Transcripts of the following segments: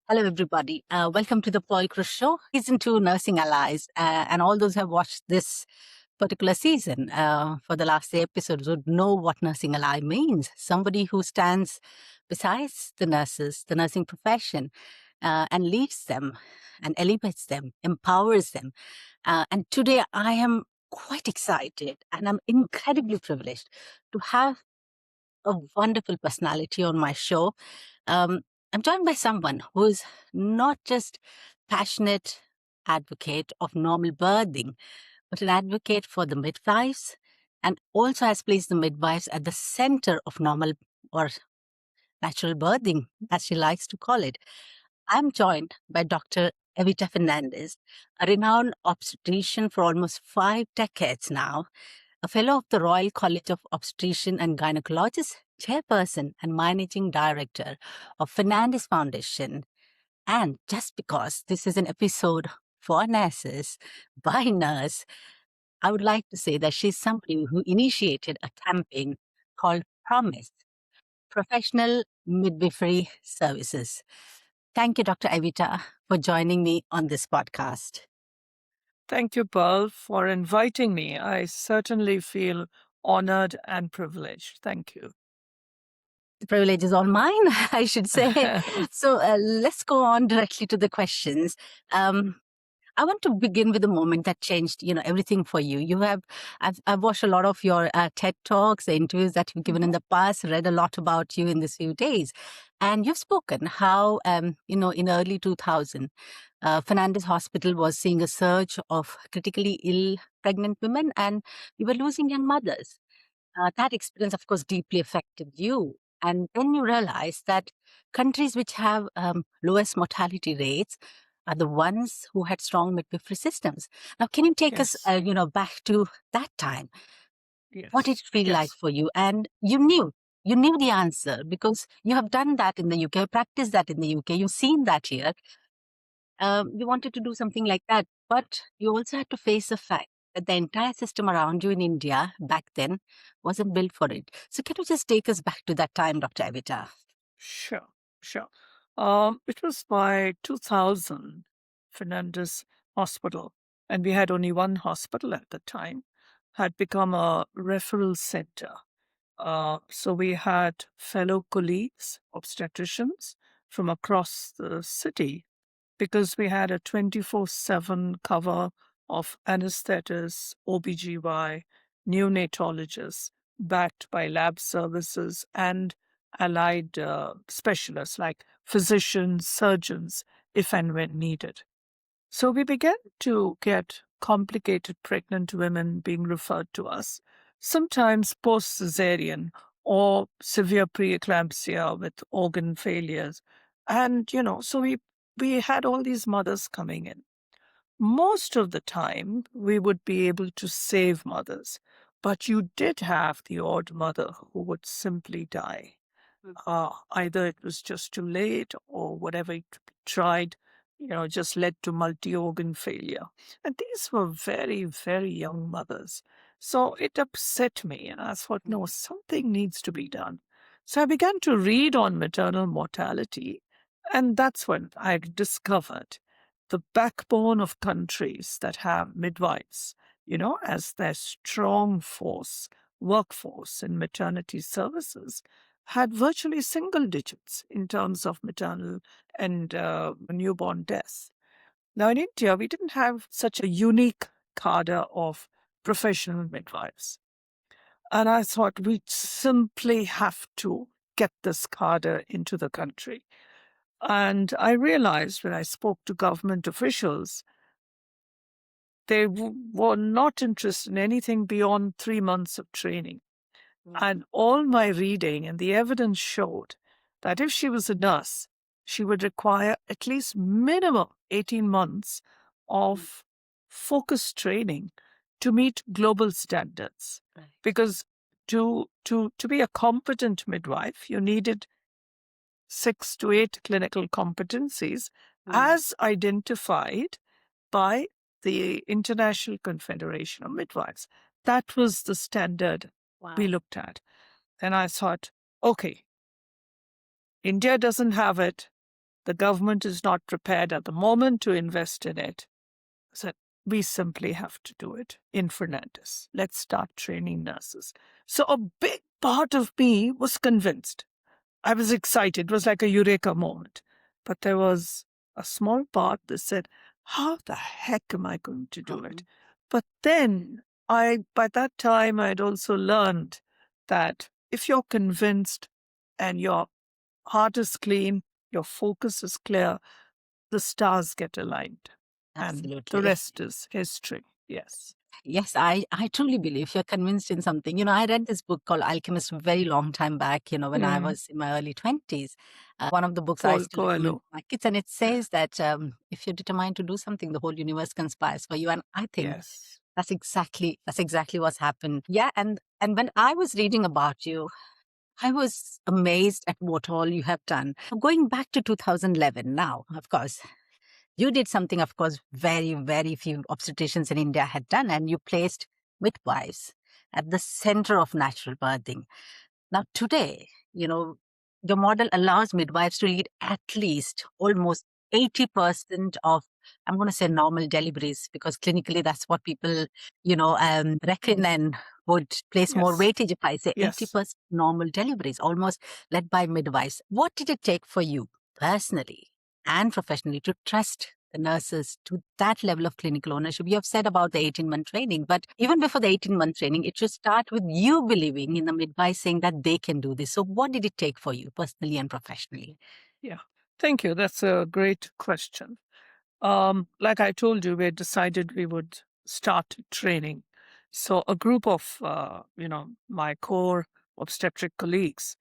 Hello, everybody. Welcome to the Paul Cruz Show, Season 2 Nursing Allies. And all those who have watched this particular season for the last 3 episodes would know what nursing ally means. Somebody who stands besides the nurses, the nursing profession, and leads them and elevates them, empowers them. And today I am quite excited and I'm incredibly privileged to have a wonderful personality on my show. I'm joined by someone who is not just passionate advocate of normal birthing, but an advocate for the midwives and also has placed the midwives at the center of normal or natural birthing, as she likes to call it. I'm joined by Dr. Evita Fernandez, a renowned obstetrician for almost 5 decades now, a fellow of the Royal College of Obstetrician and Gynecologists, chairperson and managing director of Fernandez Foundation. And just because this is an episode for nurses by nurse, I would like to say that she's somebody who initiated a campaign called Promise, Professional Midwifery Services. Thank you, Dr. Evita, for joining me on this podcast. Thank you, Pearl, for inviting me. I certainly feel honored and privileged. Thank you. The privilege is all mine, I should say. So let's go on directly to the questions. I want to begin with the moment that changed, everything for you. I've watched a lot of your TED Talks, the interviews that you've given in the past, read a lot about you in these few days. And you've spoken how, in early 2000, Fernandez Hospital was seeing a surge of critically ill pregnant women and we were losing young mothers. That experience, of course, deeply affected you. And then you realize that countries which have lowest mortality rates are the ones who had strong midwifery systems. Now, can you take us, back to that time? Yes. What did it feel like for you? And you knew the answer because you have done that in the UK, practiced that in the UK, you've seen that here. You wanted to do something like that, but you also had to face the fact that the entire system around you in India back then wasn't built for it. So can you just take us back to that time, Dr. Evita? Sure. It was by 2000, Fernandez Hospital, and we had only one hospital at the time, had become a referral center. So we had fellow colleagues, obstetricians from across the city, because we had a 24/7 cover of anesthetists, OBGY, neonatologists, backed by lab services and allied specialists like physicians, surgeons, if and when needed. So we began to get complicated pregnant women being referred to us, sometimes post-cesarean or severe preeclampsia with organ failures. And, so we had all these mothers coming in. Most of the time, we would be able to save mothers, but you did have the odd mother who would simply die. Either it was just too late or whatever it tried, just led to multi-organ failure. And these were very, very young mothers. So it upset me. And I thought, no, something needs to be done. So I began to read on maternal mortality. And that's when I discovered the backbone of countries that have midwives, as their strong workforce in maternity services had virtually single digits in terms of maternal and newborn deaths. Now, in India, we didn't have such a unique cadre of professional midwives. And I thought we simply have to get this cadre into the country. And I realized when I spoke to government officials, they were not interested in anything beyond 3 months of training. And all my reading and the evidence showed that if she was a nurse, she would require at least minimum 18 months of focused training to meet global standards. Right. Because to be a competent midwife, you needed 6 to 8 clinical competencies as identified by the International Confederation of Midwives. That was the standard we looked at. Then I thought, okay, India doesn't have it. The government is not prepared at the moment to invest in it. I said, we simply have to do it in Fernandez. Let's start training nurses. So a big part of me was convinced. I was excited. It was like a eureka moment. But there was a small part that said, how the heck am I going to do it? But then by that time, I had also learned that if you're convinced and your heart is clean, your focus is clear, the stars get aligned. And the Absolutely. rest is history. Yes. Yes, I truly believe you're convinced in something. I read this book called Alchemist a very long time back, when I was in my early 20s. One of the books I still recommend to my kids, and it says that if you're determined to do something, the whole universe conspires for you. And I think Yes. that's exactly what's happened. Yeah, and when I was reading about you, I was amazed at what all you have done. Going back to 2011 now, of course, you did something, of course, very, very few obstetricians in India had done, and you placed midwives at the center of natural birthing. Now, today, your model allows midwives to lead at least almost 80% of, I'm going to say, normal deliveries, because clinically that's what people, reckon and would place more Yes. weightage if I say Yes. 80% normal deliveries, almost led by midwives. What did it take for you personally and professionally to trust the nurses to that level of clinical ownership? You have said about the 18-month training, but even before the 18-month training, it should start with you believing in the midwife, saying that they can do this. So what did it take for you personally and professionally? Yeah. Thank you. That's a great question. Like I told you, we had decided we would start training. So a group of, my core obstetric colleagues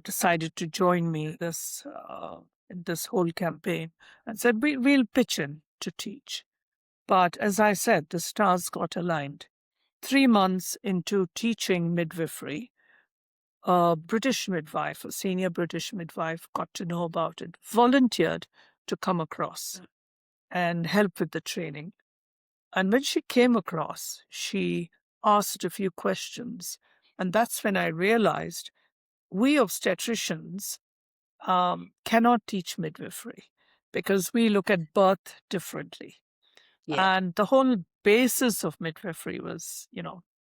decided to join me in this whole campaign and said, we'll pitch in to teach. But as I said, the stars got aligned. 3 months into teaching midwifery, a British midwife, a senior British midwife, got to know about it, volunteered to come across and help with the training. And when she came across, she asked a few questions. And that's when I realized we obstetricians cannot teach midwifery because we look at birth differently. Yeah. And the whole basis of midwifery was,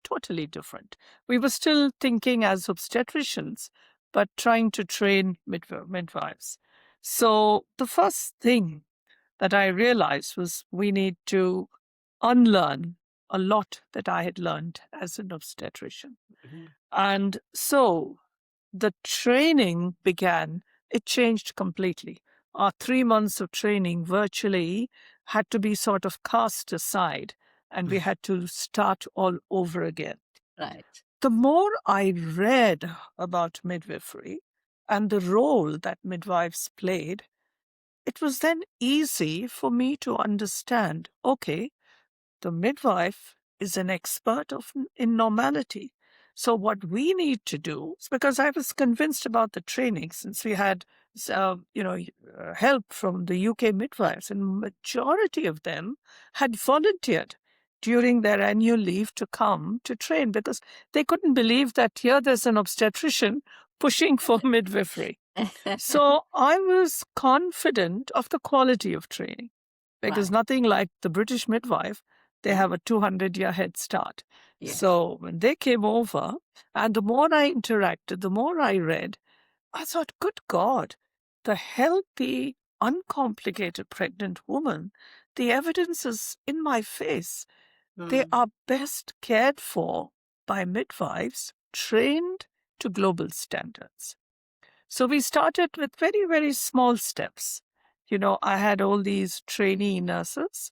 totally different. We were still thinking as obstetricians, but trying to train midwives. So the first thing that I realized was we need to unlearn a lot that I had learned as an obstetrician. And so the training began, it changed completely. Our 3 months of training virtually had to be sort of cast aside, and we had to start all over again. Right. The more I read about midwifery and the role that midwives played, it was then easy for me to understand, okay, the midwife is an expert in normality. So what we need to do is, because I was convinced about the training, since we had help from the UK midwives, and majority of them had volunteered during their annual leave to come to train because they couldn't believe that here there's an obstetrician pushing for midwifery. So I was confident of the quality of training because nothing like the British midwife, they have a 200-year head start. Yes. So when they came over, and the more I interacted, the more I read, I thought, good God, the healthy, uncomplicated pregnant woman, the evidence is in my face. They are best cared for by midwives trained to global standards. So we started with very, very small steps. I had all these trainee nurses.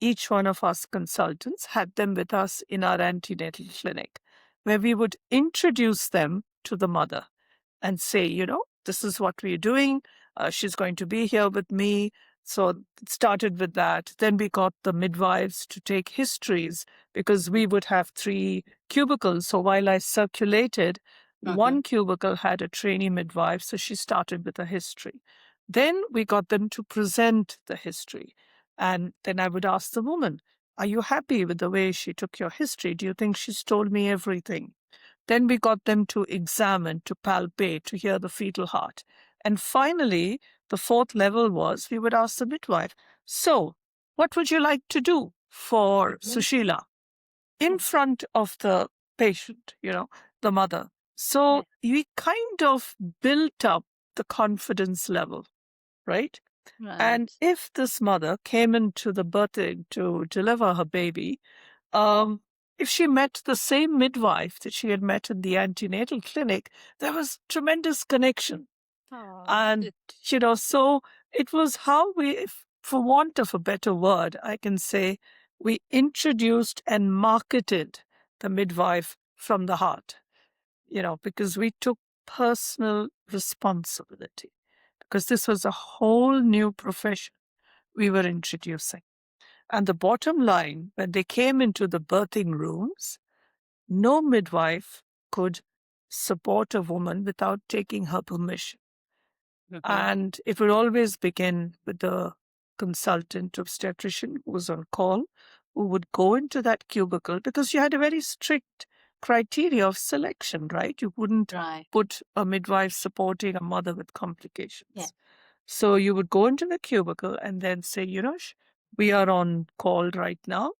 Each one of us consultants had them with us in our antenatal clinic, where we would introduce them to the mother and say, this is what we're doing. She's going to be here with me. So it started with that. Then we got the midwives to take histories because we would have 3 cubicles. So while I circulated, one cubicle had a trainee midwife. So she started with a history. Then we got them to present the history. And then I would ask the woman, are you happy with the way she took your history? Do you think she's told me everything? Then we got them to examine, to palpate, to hear the fetal heart. And finally, The fourth level was we would ask the midwife, so what would you like to do for Sushila in front of the patient, the mother? So we kind of built up the confidence level, right? And if this mother came into the birthing to deliver her baby, if she met the same midwife that she had met in the antenatal clinic, there was tremendous connection. And, so it was how we, for want of a better word, I can say we introduced and marketed the midwife from the heart, because we took personal responsibility, because this was a whole new profession we were introducing. And the bottom line, when they came into the birthing rooms, no midwife could support a woman without taking her permission. And it would always begin with the consultant obstetrician who was on call, who would go into that cubicle, because you had a very strict criteria of selection, right? You wouldn't put a midwife supporting a mother with complications. So you would go into the cubicle and then say, we are on call right now,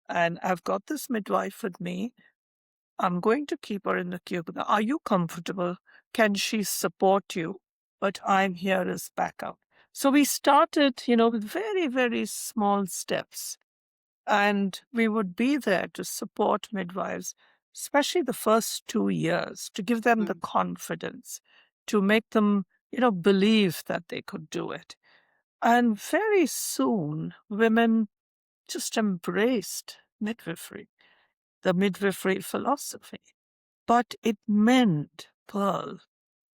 and I've got this midwife with me. I'm going to keep her in the cubicle. Are you comfortable? Can she support you? But I'm here as backup. So we started, with very, very small steps. And we would be there to support midwives, especially the first 2 years, to give them the confidence, to make them, believe that they could do it. And very soon, women just embraced midwifery, the midwifery philosophy. But it meant, Pearl,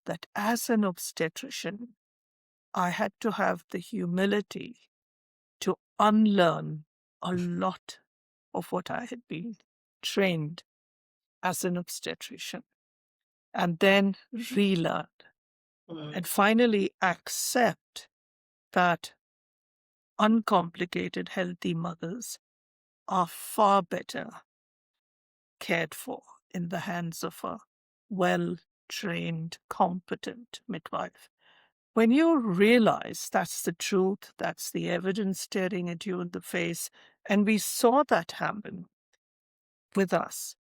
that as an obstetrician, I had to have the humility to unlearn a lot of what I had been trained as an obstetrician, and then relearn, and finally accept that uncomplicated, healthy mothers are far better cared for in the hands of a well-trained, competent midwife. When you realize that's the truth, that's the evidence staring at you in the face, and we saw that happen with us,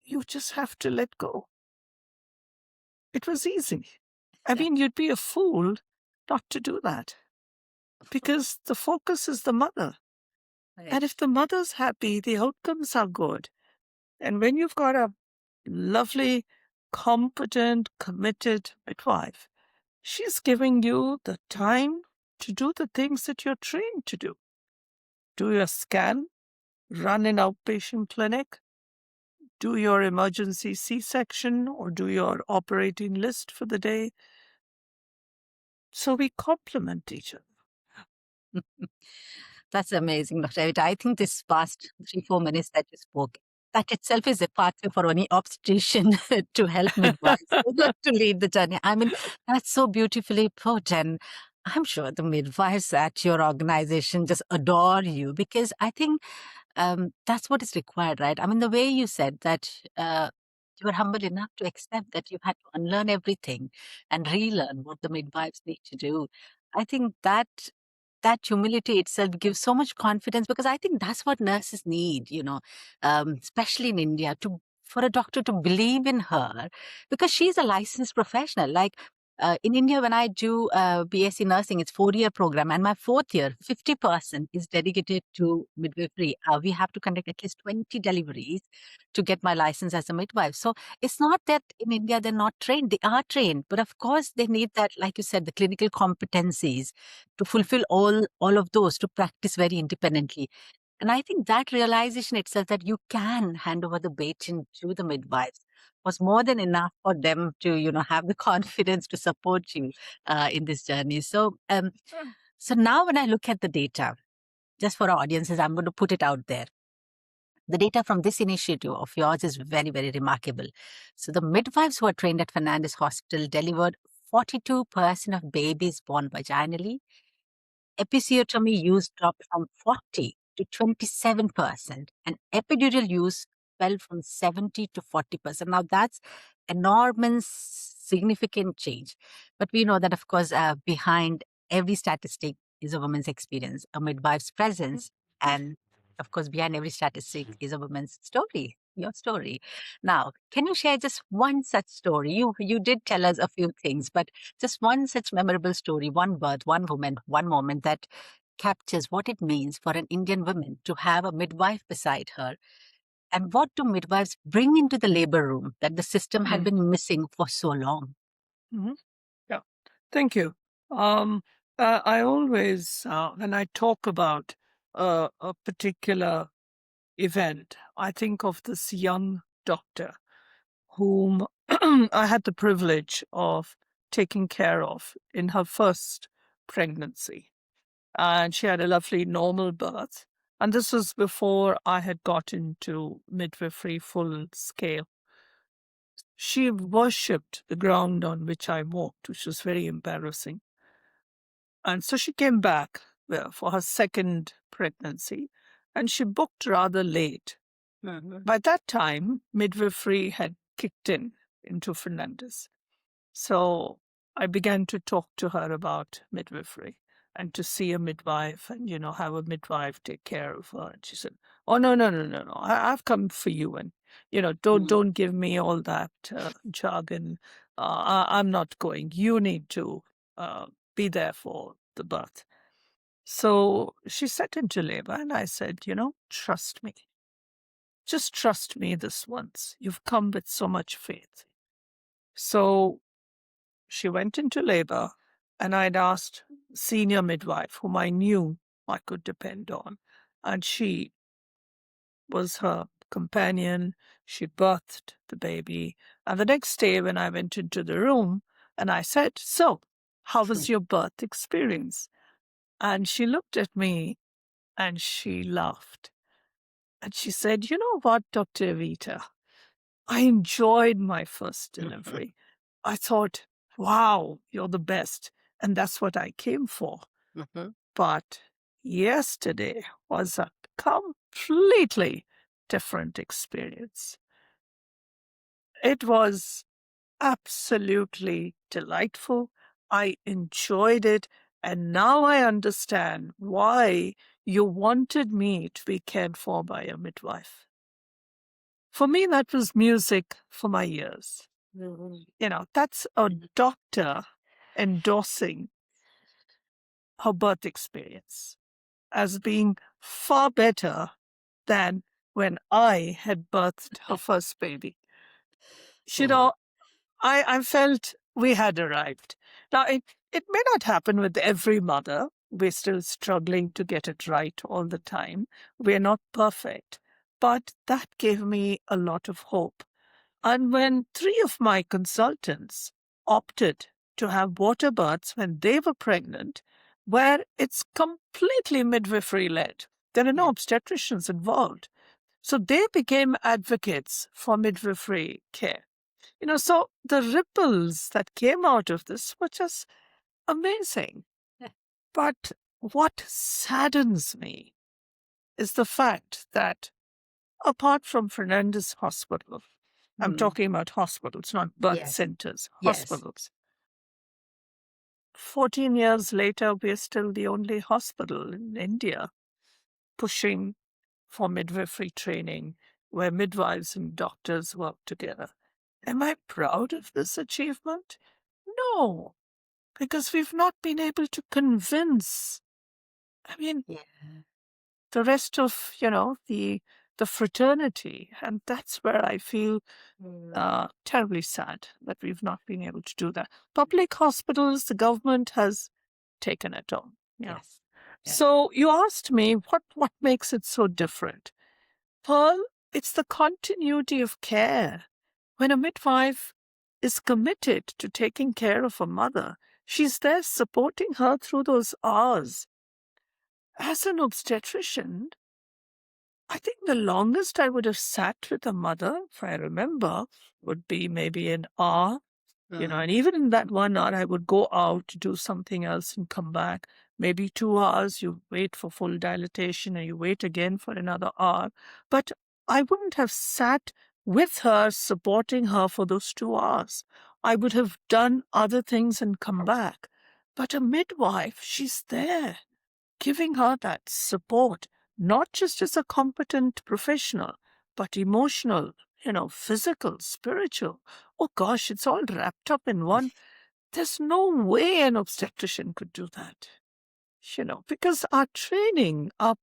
you just have to let go. It was easy. I mean, you'd be a fool not to do that, because the focus is the mother. And if the mother's happy, the outcomes are good. And when you've got a lovely, competent, committed midwife, she's giving you the time to do the things that you're trained to do. Do your scan, run an outpatient clinic, do your emergency C-section, or do your operating list for the day. So we complement each other. That's amazing, Dr. Evita. I think this past 3-4 minutes that you spoke, that itself is a pathway for any obstetrician to help midwives to lead the journey. I mean, that's so beautifully put. And I'm sure the midwives at your organization just adore you, because I think that's what is required, right? I mean, the way you said that you were humble enough to accept that you had to unlearn everything and relearn what the midwives need to do. I think that humility itself gives so much confidence, because I think that's what nurses need, especially in India, for a doctor to believe in her, because she's a licensed professional. Like in India, when I do BSc nursing, it's 4-year program, and my 4th year, 50% is dedicated to midwifery. We have to conduct at least 20 deliveries to get my license as a midwife. So it's not that in India they're not trained; they are trained, but of course they need that, like you said, the clinical competencies to fulfill all of those, to practice very independently. And I think that realization itself, that you can hand over the baton to the midwives, was more than enough for them to, have the confidence to support you in this journey. So, so now when I look at the data, just for our audiences, I'm going to put it out there. The data from this initiative of yours is very, very remarkable. So the midwives who are trained at Fernandez Hospital delivered 42% of babies born vaginally. Episiotomy use dropped from 40 to 27%, and epidural use fell from 70 to 40%. Now, that's enormous, significant change. But we know that, of course, behind every statistic is a woman's experience, a midwife's presence, and of course, behind every statistic is a woman's story, your story. Now, can you share just one such story? You did tell us a few things, but just one such memorable story, one birth, one woman, one moment that captures what it means for an Indian woman to have a midwife beside her. And what do midwives bring into the labor room that the system had been missing for so long? Mhm. Yeah. Thank you. Um, I always, when I talk about a particular event, I think of this young doctor whom I had the privilege of taking care of in her first pregnancy. And she had a lovely normal birth. And this was before I had got into midwifery full scale. She worshipped the ground on which I walked, which was very embarrassing. And so she came back for her second pregnancy, and she booked rather late. By that time, midwifery had kicked in into Fernandez. So I began to talk to her about midwifery and to see a midwife and, have a midwife take care of her. And she said, "Oh, no, no, no, no, no. I've come for you. And, don't give me all that jargon. I'm not going. You need to be there for the birth." So she set into labor, and I said, trust me. Just trust me this once. You've come with so much faith. So she went into labor, and I'd asked senior midwife, whom I knew I could depend on, and she was her companion. She birthed the baby. And the next day, when I went into the room, and I said, "So, how was your birth experience?" And she looked at me and she laughed. And she said, "You know what, Dr. Evita? I enjoyed my first delivery. I thought, wow, you're the best. And that's what I came for. But yesterday was a completely different experience. It was absolutely delightful. I enjoyed it. And now I understand why you wanted me to be cared for by a midwife. For me, that was music for my ears. That's a doctor endorsing her birth experience as being far better than when I had birthed her first baby. I felt we had arrived. Now, it may not happen with every mother. We're still struggling to get it right all the time. We're not perfect. But that gave me a lot of hope. And when 3 of my consultants opted to have water births when they were pregnant, where it's completely midwifery-led, there are no obstetricians involved. So they became advocates for midwifery care. So the ripples that came out of this were just amazing. But what saddens me is the fact that apart from Fernandez Hospital, I'm talking about hospitals, not birth centers, hospitals. 14 years later, we're still the only hospital in India pushing for midwifery training, where midwives and doctors work together. Am I proud of this achievement? No, because we've not been able to convince, the rest of, the fraternity. And that's where I feel terribly sad that we've not been able to do that. Public hospitals, the government has taken it on. Yes. So you asked me what makes it so different. Pearl, it's the continuity of care. When a midwife is committed to taking care of a mother, she's there supporting her through those hours. As an obstetrician, I think the longest I would have sat with a mother, if I remember, would be maybe an hour. And even in that 1 hour, I would go out to do something else and come back. Maybe 2 hours, you wait for full dilatation and you wait again for another hour. But I wouldn't have sat with her, supporting her for those 2 hours. I would have done other things and come back. But a midwife, she's there, giving her that support, not just as a competent professional, but emotional, physical, spiritual. Oh gosh, it's all wrapped up in one. There's no way an obstetrician could do that, because our training, our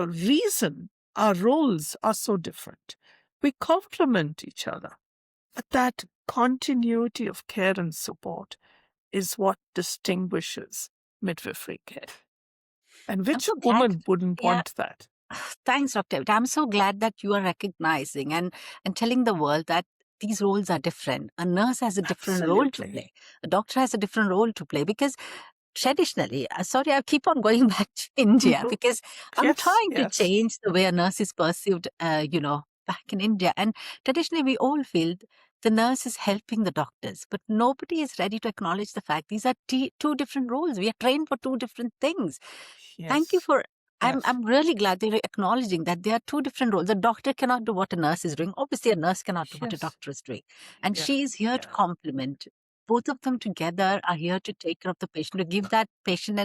reason, our roles are so different. We complement each other. But that continuity of care and support is what distinguishes midwifery care. And I'm which so glad. woman wouldn't Yeah. want that? Thanks, Dr. Evita. I'm so glad that you are recognizing and telling the world that these roles are different. A nurse has a different role to Absolutely. play. A doctor has a different role to play because traditionally, sorry, I keep on going back to India Mhm. because I'm Yes, trying to yes, change the way a nurse is perceived, back in India. And traditionally, we all feel the nurse is helping the doctors, but nobody is ready to acknowledge the fact these are two different roles. We are trained for two different things. Thank you yes, for. yes, I'm really glad they're acknowledging that there are two different roles. A doctor cannot do what a nurse is doing. Obviously, a nurse cannot do what a yes, doctor is doing. And yeah, she is here to yeah, complement. Both of them together are here to take care of the patient, to give that patient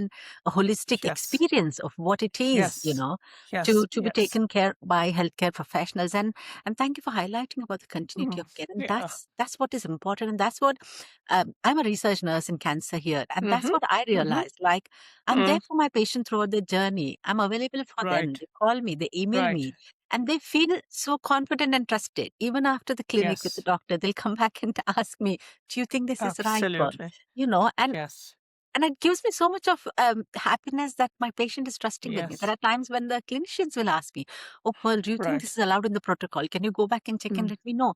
a holistic yes, experience of what it is, yes, to yes, be yes. taken care by healthcare professionals. And thank you for highlighting about the continuity Mm, of care. And yeah. that's what is important. And that's what I'm a research nurse in cancer here. And that's Mm-hmm. what I Mm-hmm. realized. Like, I'm there Mm, for my patient throughout their journey. I'm available for them. right, They call me, they email right. me, and they feel so confident and trusted. Even after the clinic with the Yes, doctor, they'll come back and ask me, "Do you think this is right, Paul?" absolutely. You know, and Yes, and it gives me so much of happiness that my patient is trusting with me. There yes, are times when the clinicians will ask me, "Oh, Pearl, do you think right. this is allowed in the protocol? Can you go back and check and Mm, let me know?"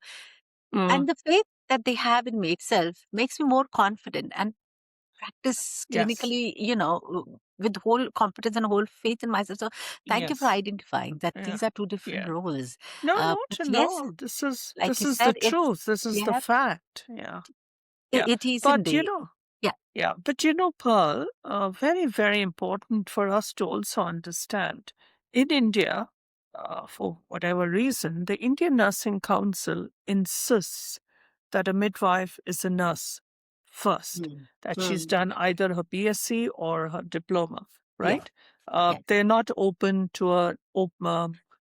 mm, And the faith that they have in me itself makes me more confident and practice yes, clinically, with whole competence and whole faith in myself. So thank you for yes, identifying that yeah, these are two different yeah. roles. No, But not at yes, all. This is like this you is the said, it's truth. This is the yeah, fact. Yeah, yeah. it is But indeed. Yeah. Pearl, very, very important for us to also understand. In India, for whatever reason, the Indian Nursing Council insists that a midwife is a nurse first, Mm. that she's Mm. done either her BSc or her diploma, Yeah. right? Yes. They're not open to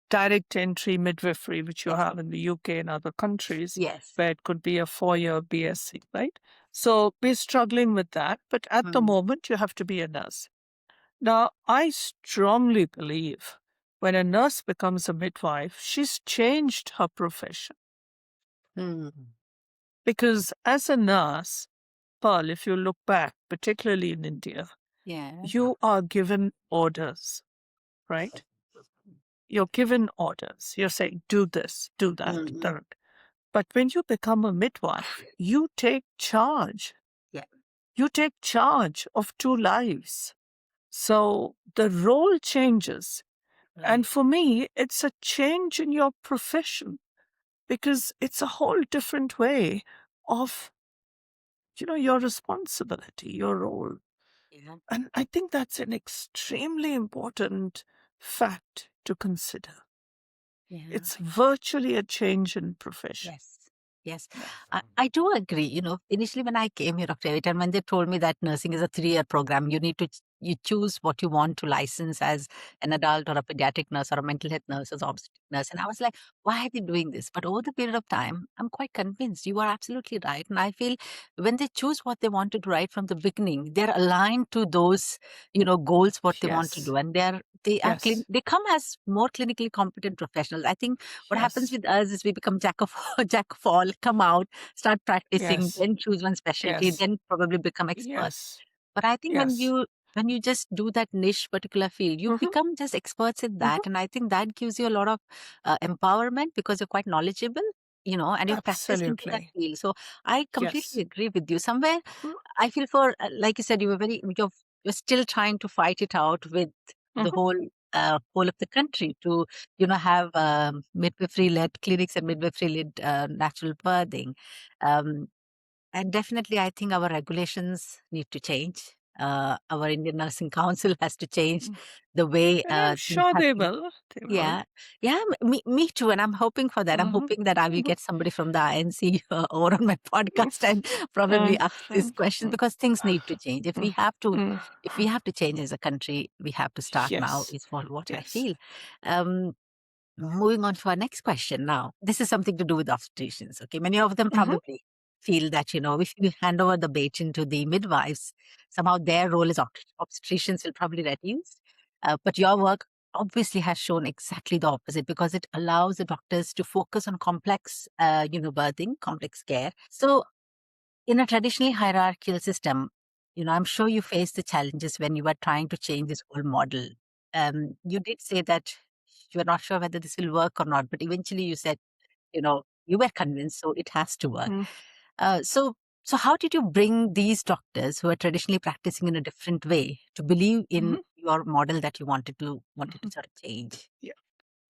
direct entry midwifery, which you Yes. have in the UK and other countries, Yes. where it could be a 4-year BSc, right? So we're struggling with that. But at the Mm. moment, you have to be a nurse. Now, I strongly believe when a nurse becomes a midwife, she's changed her profession. Mm. Because as a nurse, Pearl, if you look back, particularly in India, Yeah. you are given orders, right? You're given orders. You're saying, do this, do that, Mm. that. But when you become a midwife, you take charge. Yeah. You take charge of 2 lives. So the role changes. And Right. for me, it's a change in your profession because it's a whole different way of, your responsibility, your role. Yeah. And I think that's an extremely important fact to consider. Yeah. It's virtually a change in profession. Yes. Yes. Yeah. I do agree. Initially when I came here, Dr. Evita, and when they told me that nursing is a 3-year program, you choose what you want to license as an adult or a pediatric nurse or a mental health nurse or obstetric nurse. And I was like, why are they doing this? But over the period of time, I'm quite convinced you are absolutely right. And I feel when they choose what they want to do right from the beginning, they're aligned to those, goals, what they want to Yes. do. And Yes. they come as more clinically competent professionals. I think what happens Yes. with us is we become jack of all, come out, start practicing, Yes. then choose one specialty, Yes. then probably become experts. Yes. But I think when Yes. you just do that niche particular field, you Mm-hmm. become just experts in that. Mm-hmm. And I think that gives you a lot of empowerment because you're quite knowledgeable, and you've practiced into that Absolutely. field. So I completely Yes. agree with you. Somewhere Mm, I feel for, like you said, you're still trying to fight it out with the mhm. whole of the country to, have midwifery-led clinics and midwifery-led natural birthing. Um, and definitely, I think our regulations need to change. Our Indian Nursing Council has to change the way And I'm things sure have they been. will. They will. Yeah, yeah, me too, and I'm hoping for that. I'm Mhm, hoping that I will mhm, get somebody from the INC over on my podcast and probably mm, ask this mm, question mm, because things need to change. mm, mm. If we have to change as a country, we have to start now. Yes. Is what I Yes. feel. Um, Moving on to our next question now. This is something to do with obstetricians. Okay, many of them Mhm, probably feel that if you hand over the baton to the midwives, somehow their role as obstetricians will probably reduce. But your work obviously has shown exactly the opposite because it allows the doctors to focus on complex, birthing, complex care. So in a traditionally hierarchical system, I'm sure you faced the challenges when you were trying to change this whole model. You did say that you were not sure whether this will work or not, but eventually you said, you were convinced, so it has to work. mm, So how did you bring these doctors who are traditionally practicing in a different way to believe in mhm, your model that you wanted to mhm. sort of change? Yeah.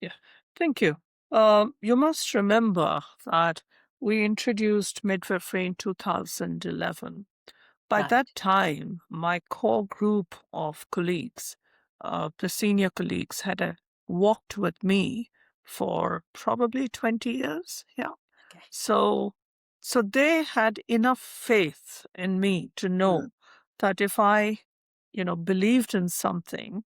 Yeah. Thank you. You must remember that we introduced midwifery in 2011. By Right. that time, my core group of colleagues, the senior colleagues, had walked with me for probably 20 years. Yeah. Okay. So, so they had enough faith in me to Mm, know that if I, believed in something,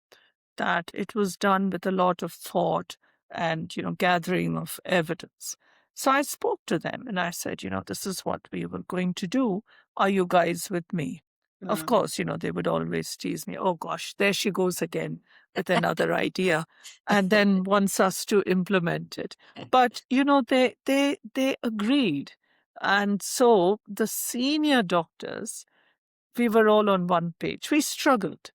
that it was done with a lot of thought and gathering of evidence. So I spoke to them and I said, this is what we were going to do. Are you guys with me? Of mm. course, they would always tease me. Oh gosh, there she goes again with another idea, and then wants us to implement it. But they agreed, and so the senior doctors, we were all on one page. We struggled.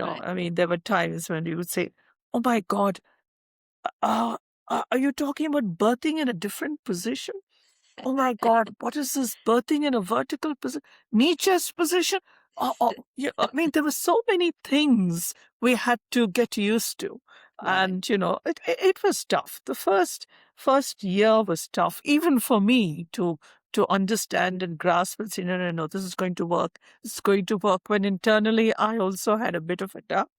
Right. I mean, there were times when we would say, "Oh my God, uh, are you talking about birthing in a different position? Oh my God, what is this birthing in a vertical position, knee chest position?" Yeah, I mean, there were so many things we had to get used to, Right. and it was tough. The first year was tough, even for me to understand and grasp and say, no, no, no, this is going to work. It's going to work. When internally, I also had a bit of a doubt,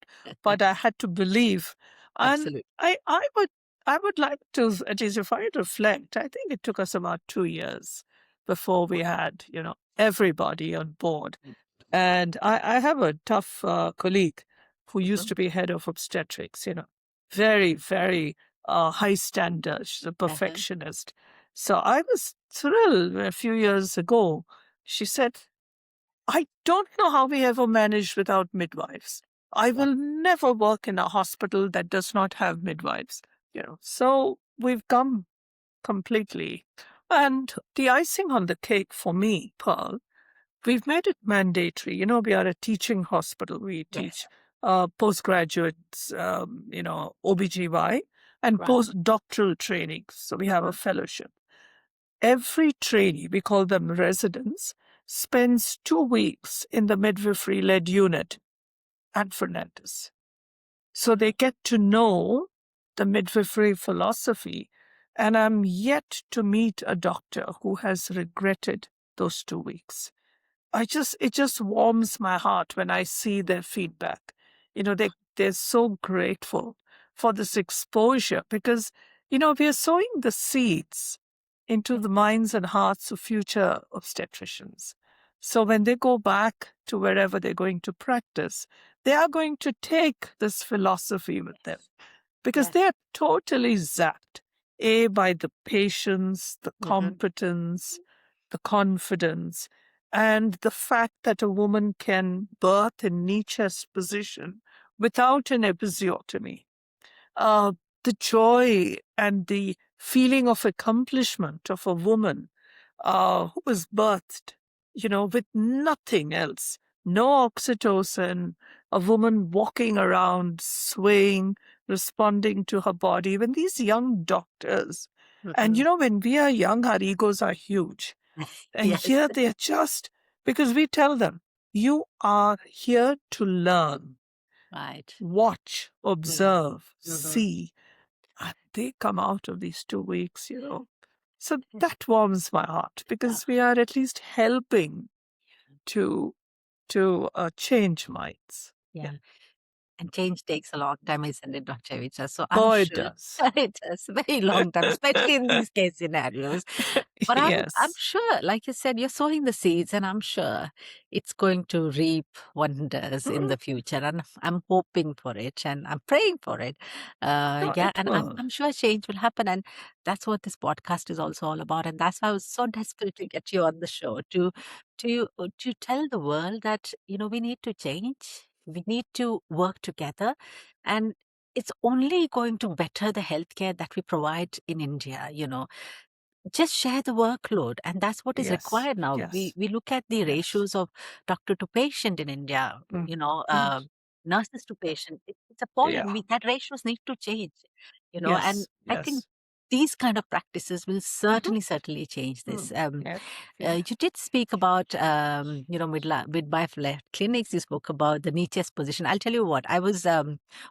but I had to believe, and Absolutely. I would like to, at least if I reflect, I think it took us about 2 years before we had, everybody on board. And I have a tough colleague who used Mm-hmm. to be head of obstetrics, very, very high standard. She's a Uh-huh. perfectionist. So I was thrilled when a few years ago. She said, I don't know how we ever managed without midwives. I Wow. will never work in a hospital that does not have midwives. So we've come completely. And the icing on the cake for me, Pearl, we've made it mandatory. We are a teaching hospital. We Yes. teach postgraduates, OBGY and Right. postdoctoral training. So we have a Mm-hmm. fellowship. Every trainee, we call them residents, spends 2 weeks in the midwifery-led unit at Fernandez. So they get to know the midwifery philosophy. And I'm yet to meet a doctor who has regretted those 2 weeks. It just warms my heart when I see their feedback. They're so grateful for this exposure because, we are sowing the seeds into the minds and hearts of future obstetricians. So when they go back to wherever they're going to practice, they are going to take this philosophy with them because Yes. they are totally zapped. By the patience, the Mm-hmm. competence, the confidence, and the fact that a woman can birth in knee chest position without an episiotomy. Uh, the joy and the feeling of accomplishment of a woman who was birthed, with nothing else, no oxytocin, a woman walking around, swaying, responding to her body. When these young doctors, and Mm-hmm. when we are young, our egos are huge. And Yes. here they are just, because we tell them, you are here to learn, Right. watch, Mm-hmm. observe, Mm-hmm. see, and they come out of these 2 weeks. So that warms my heart because we are at least helping to to change minds. Yeah. And change takes a long time, isn't it, Dr. Evita? So I'm Oh, it sure does. it does a very long time, especially in these case scenarios. But I'm Yes. sure, like you said, you're sowing the seeds, and I'm sure it's going to reap wonders in Mm, the future. And I'm hoping for it, and I'm praying for it. no, Yeah, it and will. I'm sure change will happen, and that's what this podcast is also all about. And that's why I was so desperate to get you on the show to tell the world that we need to change. We need to work together, and it's only going to better the healthcare that we provide in India. Just share the workload, and that's what is Yes. required now. We Yes. we look at the Yes. ratios of doctor to patient in India. Mm, mm, Nurses to patient. It's appalling. yeah. That ratios need to change. And Yes. I think Yes. these kind of practices will Mhm, certainly change this. mm, yeah. Yeah. You did speak about, midwife-led clinics. You spoke about the niches position. I'll tell you what, I was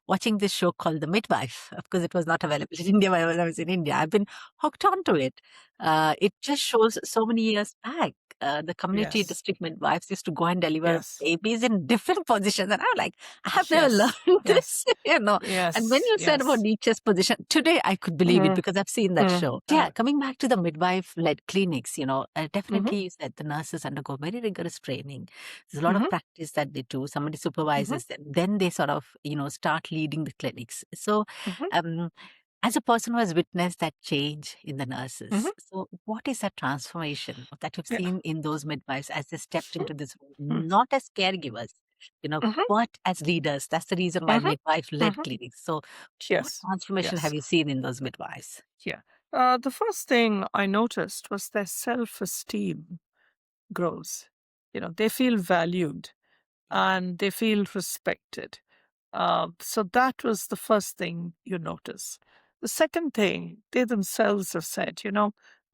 watching this show called The Midwife. Of course, it was not available in India when I was in India. I've been hooked onto it. It just shows so many years back. The community Yes. district midwives used to go and deliver Yes. babies in different positions. And I'm like, I have never Yes. learned Yes. this. And when Yes. you said about Yes. Nietzsche's position, today I could believe it Mm, because I've seen that mm, show. Yeah, coming back to the midwife-led clinics, mhm, definitely you said the nurses undergo very rigorous training. There's a lot of mhm, practice that they do. Somebody mhm, supervises them. Then they sort of, start leading the clinics. So, mhm. um, as a person who has witnessed that change in the Mhm. nurses, so what is that transformation that you've Yeah. seen in those midwives as they stepped into this role, Mm, not as caregivers, mhm, but as leaders? That's the reason why mhm, midwife-led mhm. clinics. So what Yes. transformation have Yes. you seen in those midwives? Yeah. The first thing I noticed was their self-esteem grows. They feel valued Yeah. and they feel respected. So that was the first thing you notice. The second thing, they themselves have said,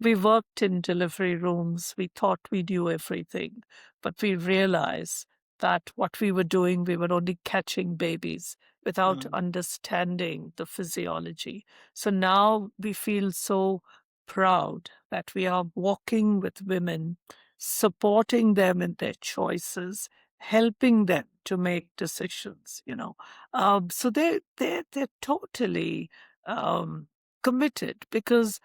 we worked in delivery rooms, we thought we knew everything, but we realized that what we were doing, we were only catching babies without Mm. understanding the physiology. So now we feel so proud that we are walking with women, supporting them in their choices, helping them to make decisions. So they're totally um, committed because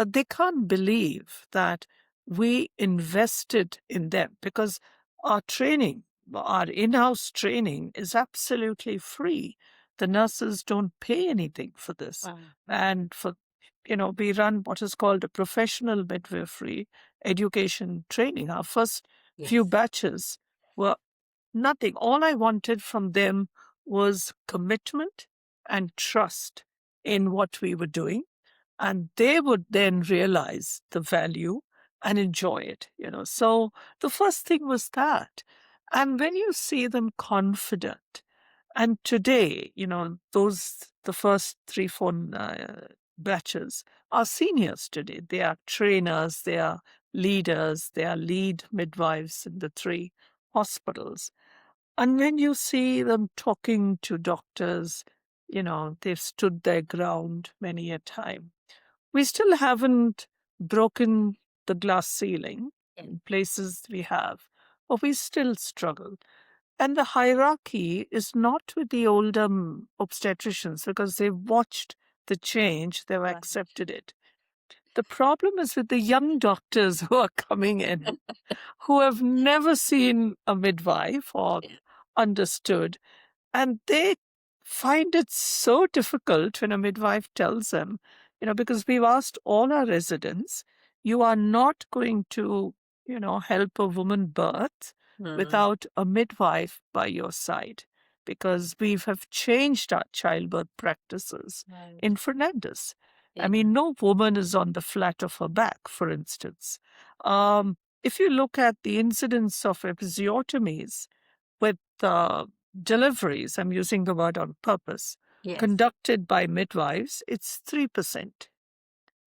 they can't believe that we invested in them because our training, our in-house training is absolutely free. The nurses don't pay anything for this. Wow. And we run what is called a professional midwifery education training. Our first few Yes. batches were nothing. All I wanted from them was commitment and trust in what we were doing. And they would then realize the value and enjoy it. So the first thing was that. And when you see them confident, and today, the first three, four batches are seniors today. They are trainers, they are leaders, they are lead midwives in the three hospitals. And when you see them talking to doctors, they've stood their ground many a time. We still haven't broken the glass ceiling Yes. in places we have, but we still struggle. And the hierarchy is not with the older obstetricians because they've watched the change, they've Right. accepted it. The problem is with the young doctors who are coming in, who have never seen a midwife or Yeah. understood, and they find it so difficult when a midwife tells them, because we've asked all our residents, you are not going to, help a woman birth Mm. without a midwife by your side, because we have changed our childbirth practices Right. in Fernandez. I Yeah. mean, no woman is on the flat of her back, for instance. If you look at the incidence of episiotomies with deliveries, I'm using the word on purpose, Yes. conducted by midwives, it's 3%.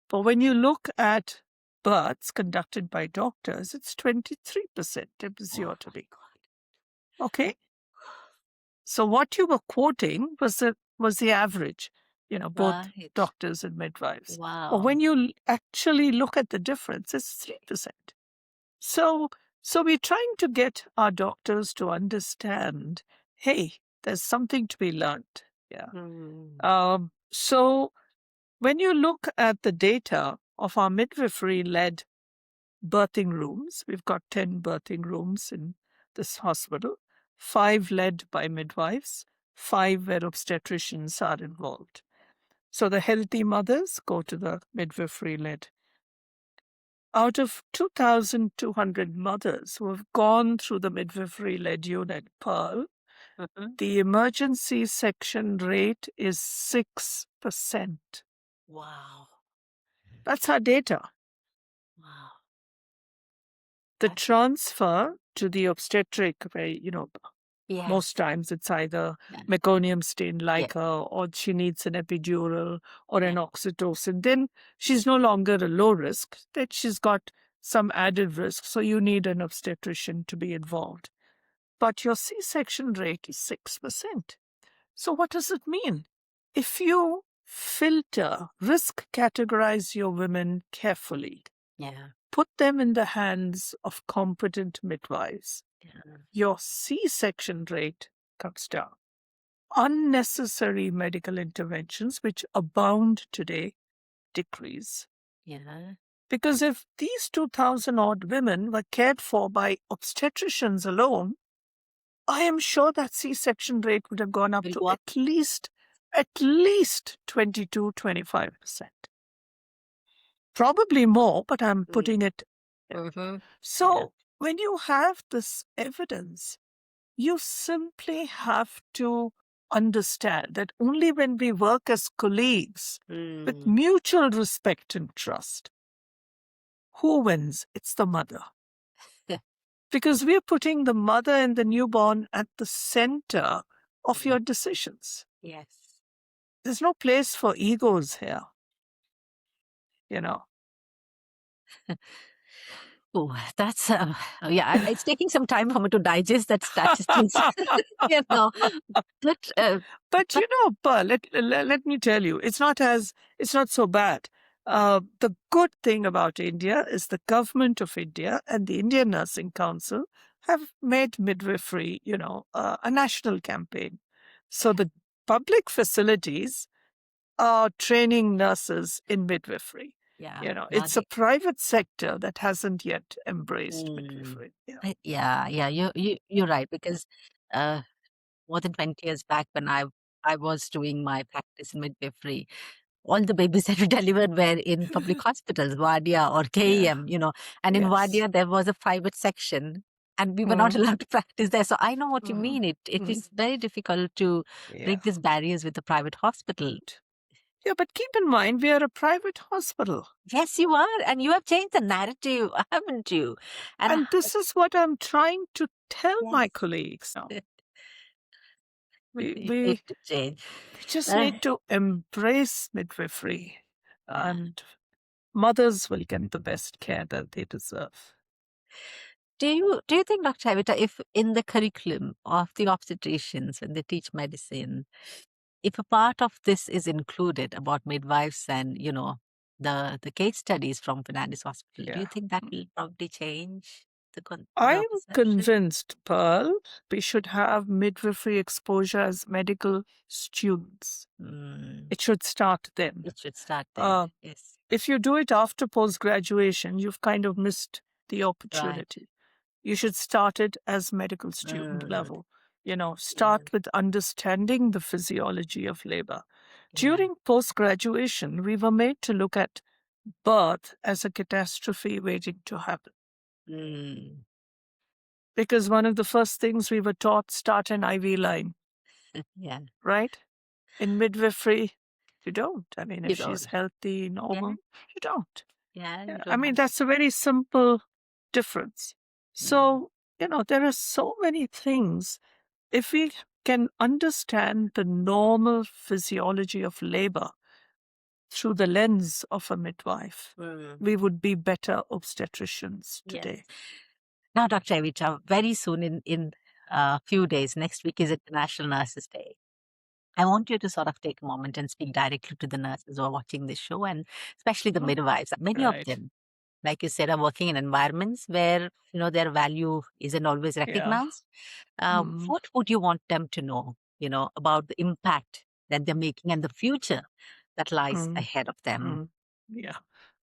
But when you look at births conducted by doctors, it's 23% Oh my episiotomy. God. Okay? So what you were quoting was the average, both Right. doctors and midwives. But Wow. when you actually look at the difference, it's 3%. So So we're trying to get our doctors to understand, hey, there's something to be learned. Yeah. So when you look at the data of our midwifery-led birthing rooms, we've got 10 birthing rooms in this hospital, 5 led by midwives, 5 where obstetricians are involved. So the healthy mothers go to the midwifery-led. Out of 2,200 mothers who have gone through the midwifery-led unit, Pearl, the emergency section rate is 6%. Wow. That's our data. Wow. The That's- transfer to the obstetric, where, Yes. most times it's either Yeah. meconium stain like Yeah. her, or she needs an epidural or an Yeah. oxytocin. Then she's no longer a low risk, then she's got some added risk. So you need an obstetrician to be involved. But your C-section rate is 6%. So what does it mean? If you filter, risk categorize your women carefully, Yeah. put them in the hands of competent midwives, Yeah. your C-section rate comes down. Unnecessary medical interventions, which abound today, decrease. Yeah. Because if these 2,000 odd women were cared for by obstetricians alone, I am sure that C-section rate would have gone up Will to go up. at least 22-25%. Probably more, but I'm putting it. So when you have this evidence, you simply have to understand that only when we work as colleagues with mutual respect and trust, who wins? It's the mother. Because we're putting the mother and the newborn at the center of your decisions. Yes. There's no place for egos here. Oh, that's yeah. It's taking some time for me to digest that statistics. you know, but But Pearl, let me tell you, it's not so bad. The good thing about India is the government of India and the Indian Nursing Council have made midwifery, a national campaign. So the public facilities are training nurses in midwifery. yeah, It's a private sector that hasn't yet embraced Mm. midwifery. Yeah, you're right, because more than 20 years back, when I was doing my practice in midwifery, all the babies that were delivered were in public hospitals, Wadia or KEM, and in Yes. Wadia there was a private section, and we were not allowed to practice there. So I know what you mean. It is very difficult to break these barriers with the private hospital. Yeah, but keep in mind, we are a private hospital. Yes, you are. And you have changed the narrative, haven't you? And this is what I'm trying to tell my Yes. colleagues now. We We need to change. just need to embrace midwifery, and mothers will get the best care that they deserve. Do you think, Dr. Evita, if in the curriculum of the obstetricians when they teach medicine, if a part of this is included about midwives and the case studies from Fernandez Hospital, do you think that will probably change the I'm perception? convinced, Pearl, we should have midwifery exposure as medical students. It should start then. It should start then. Yes. If you do it after post-graduation, you've kind of missed the opportunity. You should start it as medical student level. Start with understanding the physiology of labor. During post-graduation, we were made to look at birth as a catastrophe waiting to happen. Because one of the first things we were taught, start an IV line. Yeah. Right? In midwifery, you don't. I mean, if she's healthy, normal, you don't. Yeah. I mean, that's a very simple difference. So, there are so many things. If we can understand the normal physiology of labor through the lens of a midwife, we would be better obstetricians today. Now, Dr. Evita, very soon in a few days, next week is International Nurses Day. I want you to sort of take a moment and speak directly to the nurses who are watching this show, and especially the midwives, many of them. like you said, are working in environments where, their value isn't always Yeah. recognized. What would you want them to know, about the impact that they're making and the future that lies Mm. ahead of them? Yeah.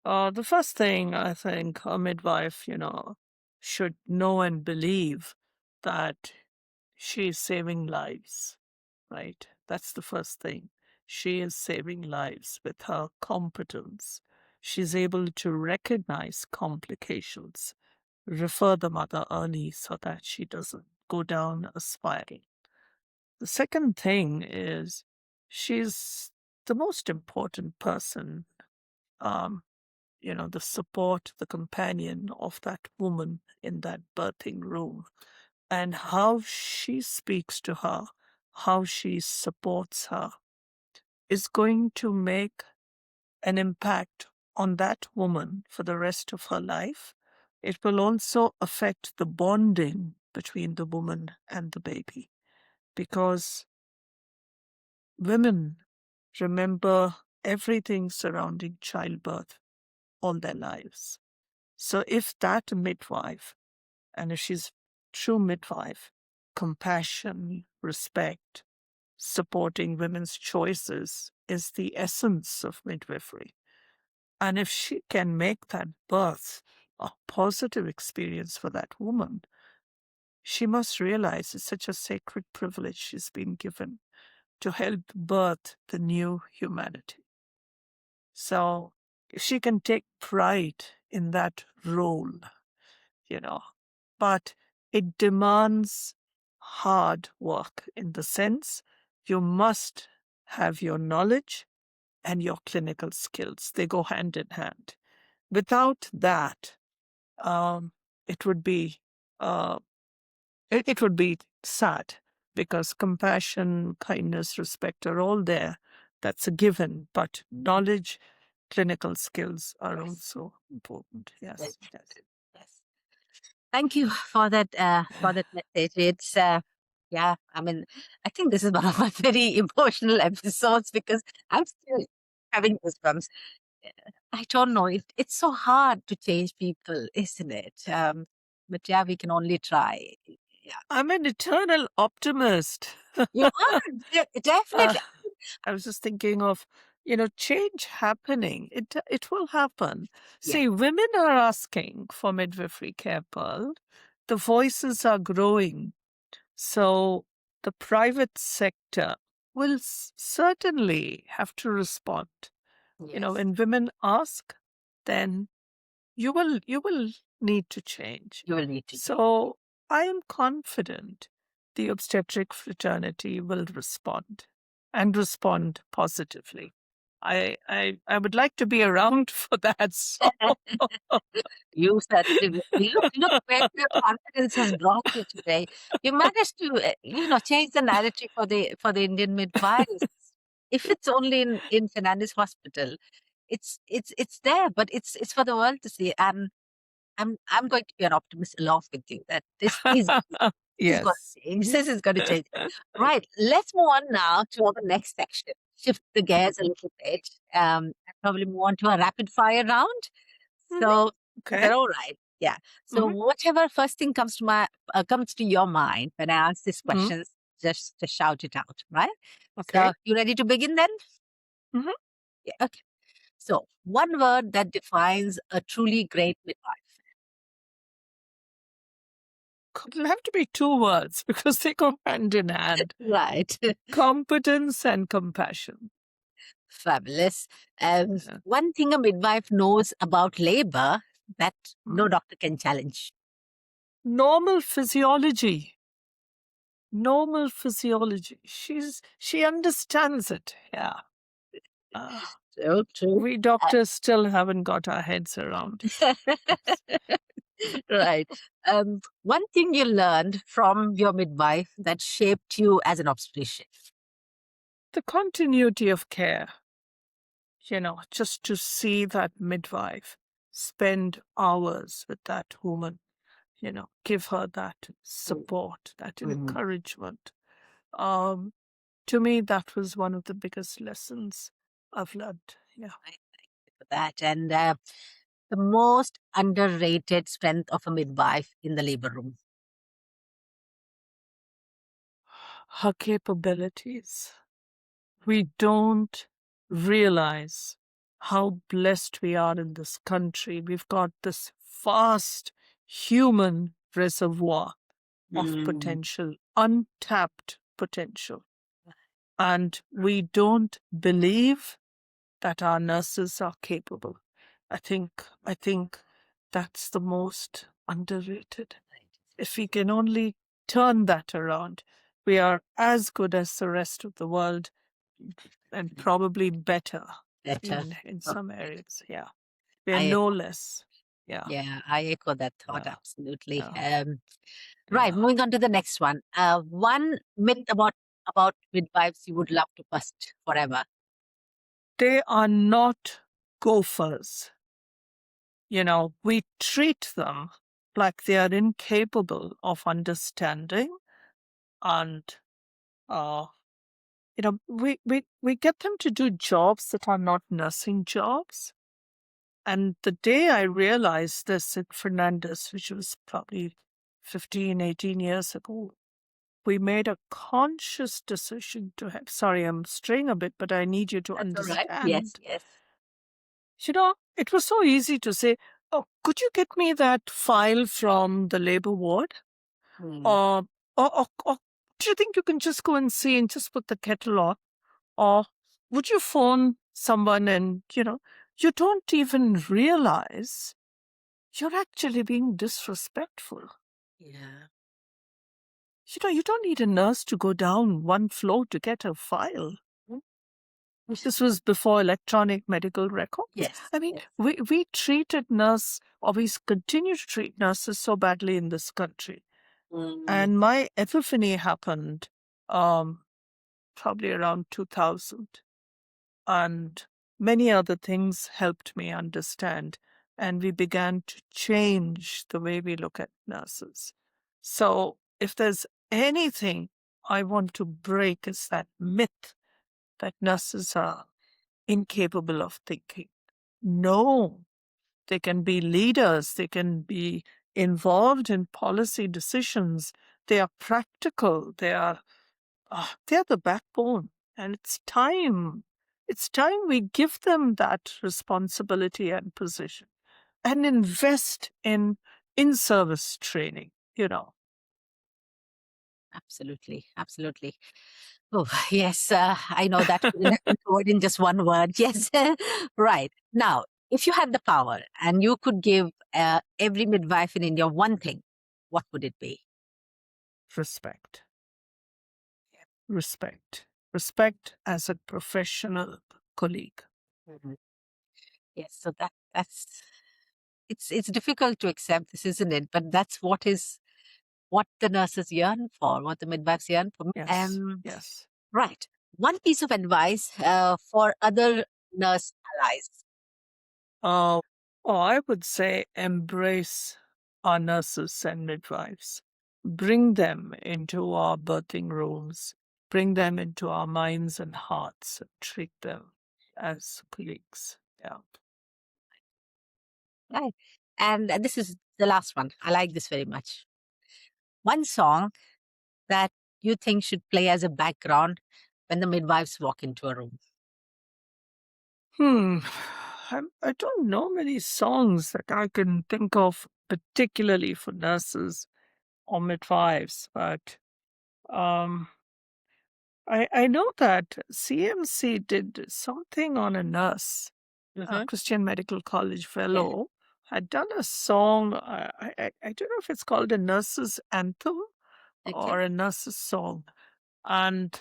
The first thing I think a midwife, should know and believe that she's saving lives, right? That's the first thing. She is saving lives with her competence. She's able to recognize complications, refer the mother early so that she doesn't go down a spiral. The second thing is she's the most important person, um, the support, the companion of that woman in that birthing room. And how she speaks to her, how she supports her, is going to make an impact on that woman for the rest of her life. It will also affect the bonding between the woman and the baby, because women remember everything surrounding childbirth all their lives. So if that midwife, and if she's true midwife, compassion, respect, supporting women's choices is the essence of midwifery. And if she can make that birth a positive experience for that woman, she must realize it's such a sacred privilege she's been given to help birth the new humanity. So if she can take pride in that role, you know, but it demands hard work in the sense you must have your knowledge and your clinical skills. They go hand in hand. Without that, it would be uh, it would be sad, because compassion, kindness, respect are all there. That's a given, but knowledge, clinical skills are Yes. also important. Yes. Yes, yes. Yes. Thank you for that message. It's yeah, I mean, I think this is one of my very emotional episodes because I'm still having goosebumps. I don't know. It's so hard to change people, isn't it? But yeah, we can only try. Yeah, I'm an eternal optimist. you are Uh, definitely. I was just thinking of, change happening. It will happen. Yeah, See, women are asking for midwifery care, Pearl. The voices are growing. So the private sector will certainly have to respond. yes, When women ask, then you will need to change. you will need to change. So I am confident the obstetric fraternity will respond, and respond positively. I would like to be around for that. So You certainly will. Look where your confidence has brought you today. You managed to, change the narrative for the Indian midwives. If it's only in Fernandez Hospital, it's there, but it's for the world to see. I'm going to be an optimist along with you that this is going yes. to change. This is going to change. Right. Let's move on now to our next section. Shift the gears a little bit. And probably move on to a rapid fire round. Mhm. So is Okay. that all right? Yeah. So Hmm. whatever first thing comes to your mind when I ask these Hmm. questions, just shout it out, right? Okay. So you ready to begin then? Hmm. Yeah. Okay. So one word that defines a truly great midwife. It'll have to be two words because they go hand in hand. Right. Competence and compassion. Fabulous. Yeah. One thing a midwife knows about labor that no Mm. doctor can challenge. Normal physiology. Normal physiology. She understands it. Yeah. Uh, So true. we doctors still haven't got our heads around it. Yes. Right. One thing you learned from your midwife that shaped you as an obstetrician. The continuity of care, just to see that midwife spend hours with that woman, give her that support, that Mhm. encouragement. Um, to me, that was one of the biggest lessons I've learned. Yeah. Right, thank you for that. And The most underrated strength of a midwife in the labor room. Her capabilities. We don't realize how blessed we are in this country. We've got this vast human reservoir of potential, untapped potential. And we don't believe that our nurses are capable. I think that's the most underrated. If we can only turn that around, we are as good as the rest of the world and probably better Better. in Oh, some areas. Yeah. We are I no less. Yeah. yeah, I echo that thought Yeah. absolutely. Yeah. Right, Yeah. moving on to the next one. One myth about midwives you would love to bust forever. They are not gophers. We treat them like they are incapable of understanding, and we get them to do jobs that are not nursing jobs. And the day I realized this at Fernandez, which was probably 15, 18 years ago, we made a conscious decision to have. Sorry, I'm straying a bit, but I need you to That's all right. Yes, understand. yes. It was so easy to say, "Oh, could you get me that file from the labor ward? Or, or do you think you can just go and see and just put the kettle on? Or would you phone someone and, you don't even realize you're actually being disrespectful. Yeah. You don't need a nurse to go down one floor to get a file. This was before electronic medical records. Yes. I mean, yes. we treated nurse, or we continue to treat nurses so badly in this country. And my epiphany happened probably around 2000. And many other things helped me understand. And we began to change the way we look at nurses. So if there's anything I want to break, is that myth that nurses are incapable of thinking. No, they can be leaders, they can be involved in policy decisions, they are practical, they're the backbone. And it's time we give them that responsibility and position and invest in service training. Absolutely, absolutely. Oh, yes, I know that couldn't have been covered in just one word. Yes, right. Now, if you had the power and you could give every midwife in India one thing, what would it be? Respect. Respect as a professional colleague. Mhm. Yes, so that's it's difficult to accept this, isn't it? But that's what the nurses yearn for, what the midwives yearn for. Yes. Right. One piece of advice for other nurse allies. I would say embrace our nurses and midwives. Bring them into our birthing rooms. Bring them into our minds and hearts. And treat them as colleagues. Yeah. Right. And this is the last one. I like this very much. One song that you think should play as a background when the midwives walk into a room. I don't know many songs that I can think of particularly for nurses or midwives, but um, I know that CMC did something on a nurse, a Mm-hmm. Christian Medical College Yeah. fellow, had done a song. I don't know if it's called a nurse's anthem Okay. or a nurse's song. And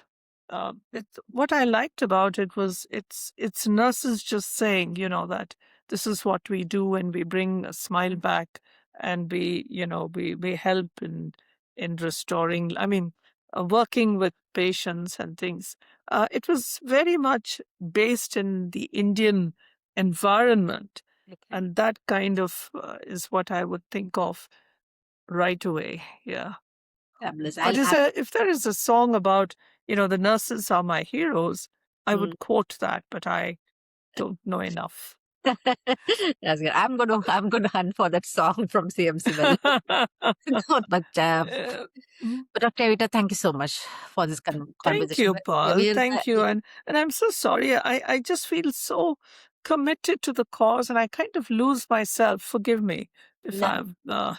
what I liked about it was it's nurses just saying, that this is what we do, and we bring a smile back, and we help in restoring. I mean, working with patients and things. It was very much based in the Indian environment, Okay. and that kind of is what I would think of right away. Yeah. Fabulous. But if there is a song about, the nurses are my heroes, I would quote that, but I don't know enough. That's good. I'm gonna hunt for that song from CMC Well. No, Uh, mm. but Dr. Evita, thank you so much for this Thank conversation. you, Paul. Thank you. And I'm so sorry. I just feel so committed to the cause and I kind of lose myself. Forgive me if No, I've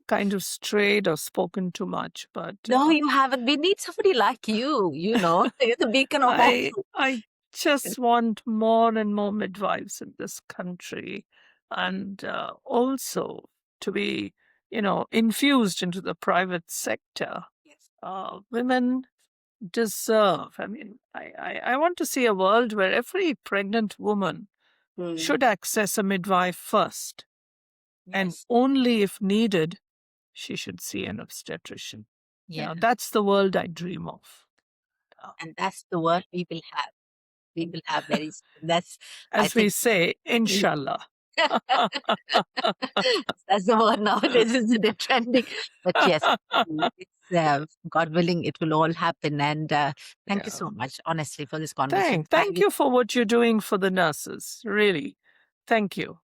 kind of strayed or spoken too much. But no, you haven't. We need somebody like you, you're the beacon of hope. I just want more and more midwives in this country and also to be, infused into the private sector. Yes. Women deserve. I mean, I want to see a world where every pregnant woman Mm, should access a midwife first, and yes. only if needed, she should see an obstetrician. Yeah. That's the world I dream of. Uh, And that's the word we will have. We will have very soon. That's, I As we think, say, mm, inshallah. that's the word nowadays, isn't it? Trending. But yes, it's God willing, it will all happen. And thank you Yeah. so much, honestly, for this conversation. Thank you for what you're doing for the nurses. Really. Thank you.